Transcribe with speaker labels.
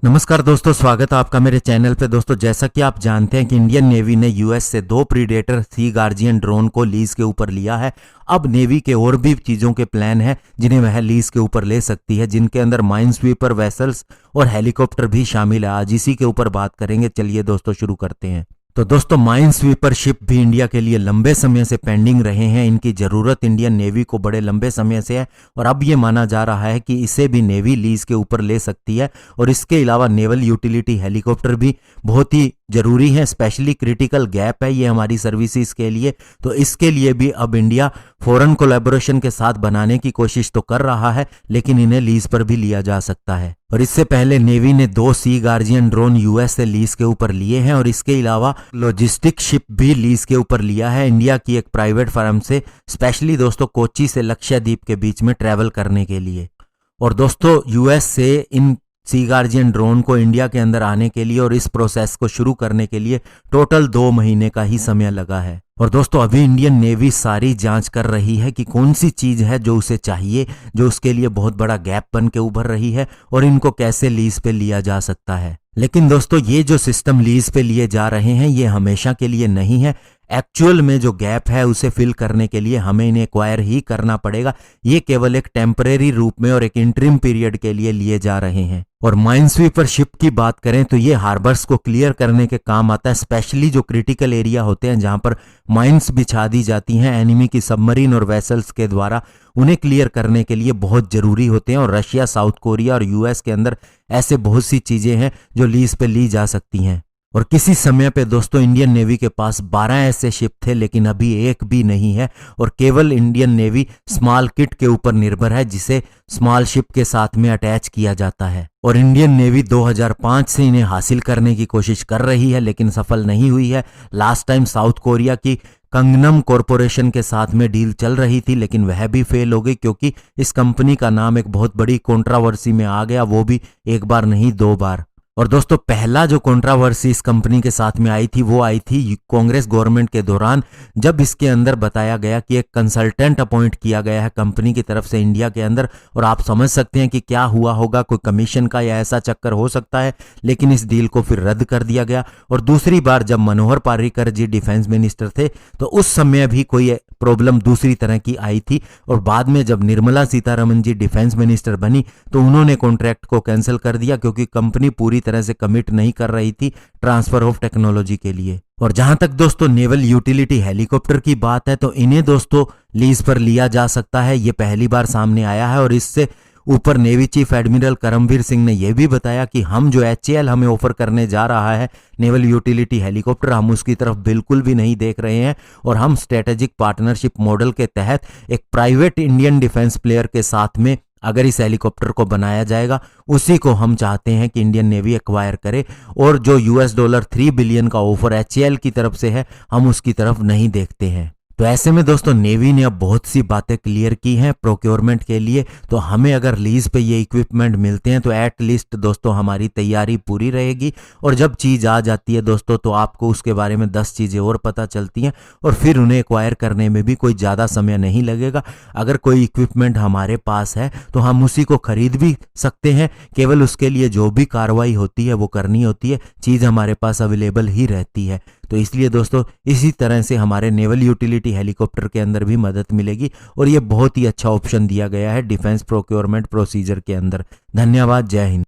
Speaker 1: नमस्कार दोस्तों, स्वागत है आपका मेरे चैनल पे। दोस्तों, जैसा कि आप जानते हैं कि इंडियन नेवी ने यूएस से 2 प्रीडेटर सी गार्जियन ड्रोन को लीज के ऊपर लिया है। अब नेवी के और भी चीज़ों के प्लान हैं जिन्हें वह लीज के ऊपर ले सकती है, जिनके अंदर माइन स्वीपर वेसल्स और हेलीकॉप्टर भी शामिल है। आज इसी के ऊपर बात करेंगे। चलिए दोस्तों, शुरू करते हैं। तो दोस्तों, माइन स्वीपर शिप भी इंडिया के लिए लंबे समय से पेंडिंग रहे हैं। इनकी ज़रूरत इंडियन नेवी को बड़े लंबे समय से है और अब ये माना जा रहा है कि इसे भी नेवी लीज के ऊपर ले सकती है। और इसके अलावा नेवल यूटिलिटी हेलीकॉप्टर भी बहुत ही ज़रूरी है, स्पेशली क्रिटिकल गैप है ये हमारी सर्विसेज के लिए। तो इसके लिए भी अब इंडिया फॉरेन कोलैबोरेशन के साथ बनाने की कोशिश तो कर रहा है, लेकिन इन्हें लीज पर भी लिया जा सकता है। और इससे पहले नेवी ने 2 सी गार्जियन ड्रोन यूएस से लीज के ऊपर लिए हैं और इसके अलावा लॉजिस्टिक शिप भी लीज के ऊपर लिया है इंडिया की एक प्राइवेट फर्म से, स्पेशली दोस्तों कोच्चि से लक्षद्वीप के बीच में ट्रैवल करने के लिए। और दोस्तों, यूएस से इन सी गार्जियन ड्रोन को इंडिया के अंदर आने के लिए और इस प्रोसेस को शुरू करने के लिए टोटल 2 महीने का ही समय लगा है। और दोस्तों, अभी इंडियन नेवी सारी जांच कर रही है कि कौन सी चीज है जो उसे चाहिए, जो उसके लिए बहुत बड़ा गैप बन के उभर रही है और इनको कैसे लीज पे लिया जा सकता है। लेकिन दोस्तों, ये जो सिस्टम लीज पे लिए जा रहे हैं ये हमेशा के लिए नहीं है। एक्चुअल में जो गैप है उसे फिल करने के लिए हमें इन्हें एक्वायर ही करना पड़ेगा। ये केवल एक टेम्परेरी रूप में और एक इंटरिम पीरियड के लिए लिए जा रहे हैं। और माइन स्वीपर शिप की बात करें तो ये हार्बर्स को क्लियर करने के काम आता है, स्पेशली जो क्रिटिकल एरिया होते हैं जहां पर माइंस बिछा दी जाती हैं एनिमी की सबमरीन और वेसल्स के द्वारा, उन्हें क्लियर करने के लिए बहुत जरूरी होते हैं। और रशिया, साउथ कोरिया और यूएस के अंदर ऐसे बहुत सी चीजें हैं जो लीज पे ली जा सकती हैं। और किसी समय पे दोस्तों इंडियन नेवी के पास 12 ऐसे शिप थे, लेकिन अभी एक भी नहीं है और केवल इंडियन नेवी स्मॉल किट के ऊपर निर्भर है, जिसे स्मॉल शिप के साथ में अटैच किया जाता है। और इंडियन नेवी 2005 से इन्हें हासिल करने की कोशिश कर रही है, लेकिन सफल नहीं हुई है। लास्ट टाइम साउथ कोरिया की कंगनम कॉरपोरेशन के साथ में डील चल रही थी, लेकिन वह भी फेल हो गई क्योंकि इस कंपनी का नाम एक बहुत बड़ी कंट्रोवर्सी में आ गया, वो भी एक बार नहीं 2 बार। और दोस्तों, पहला जो कंट्रोवर्सी इस कंपनी के साथ में आई थी वो आई थी कांग्रेस गवर्नमेंट के दौरान, जब इसके अंदर बताया गया कि एक कंसल्टेंट अपॉइंट किया गया है कंपनी की तरफ से इंडिया के अंदर। और आप समझ सकते हैं कि क्या हुआ होगा, कोई कमीशन का या ऐसा चक्कर हो सकता है। लेकिन इस डील को फिर रद्द कर दिया गया। और दूसरी बार जब मनोहर पर्रिकर जी डिफेंस मिनिस्टर थे तो उस समय भी कोई प्रॉब्लम दूसरी तरह की आई थी। और बाद में जब निर्मला सीतारमण जी डिफेंस मिनिस्टर बनी तो उन्होंने कॉन्ट्रैक्ट को कैंसिल कर दिया, क्योंकि कंपनी पूरी तरह से कमिट नहीं कर रही थी ट्रांसफर ऑफ टेक्नोलॉजी के लिए। और जहां तक दोस्तों नेवल यूटिलिटी हेलीकॉप्टर की बात है तो इन्हें दोस्तों लीज पर लिया जा सकता है। ये पहली बार सामने आया है। और इससे ऊपर navy chief admiral Karamvir Singh ने यह भी बताया कि हम जो HAL हमें ऑफर करने जा रहा है नेवल यूटिलिटी हेलीकॉप्टर, हम उसकी तरफ बिल्कुल भी नहीं देख रहे हैं। और हम स्ट्रेटेजिक पार्टनरशिप मॉडल के तहत एक प्राइवेट इंडियन डिफेंस प्लेयर के साथ में अगर इस हेलीकॉप्टर को बनाया जाएगा, उसी को हम चाहते हैं कि इंडियन नेवी एक्वायर करे। और जो $3 बिलियन का ऑफर HAL की तरफ से है, हम उसकी तरफ नहीं देखते हैं। तो ऐसे में दोस्तों नेवी ने अब बहुत सी बातें क्लियर की हैं प्रोक्योरमेंट के लिए। तो हमें अगर लीज पे ये इक्विपमेंट मिलते हैं तो एट लीस्ट दोस्तों हमारी तैयारी पूरी रहेगी। और जब चीज़ आ जाती है दोस्तों तो आपको उसके बारे में 10 चीज़ें और पता चलती हैं और फिर उन्हें एक्वायर करने में भी कोई ज़्यादा समय नहीं लगेगा। अगर कोई इक्विपमेंट हमारे पास है तो हम उसी को खरीद भी सकते हैं। केवल उसके लिए जो भी कार्रवाई होती है वो करनी होती है, चीज़ हमारे पास अवेलेबल ही रहती है। तो इसलिए दोस्तों इसी तरह से हमारे नेवल यूटिलिटी हेलीकॉप्टर के अंदर भी मदद मिलेगी और ये बहुत ही अच्छा ऑप्शन दिया गया है डिफेंस प्रोक्योरमेंट प्रोसीजर के अंदर। धन्यवाद। जय हिंद।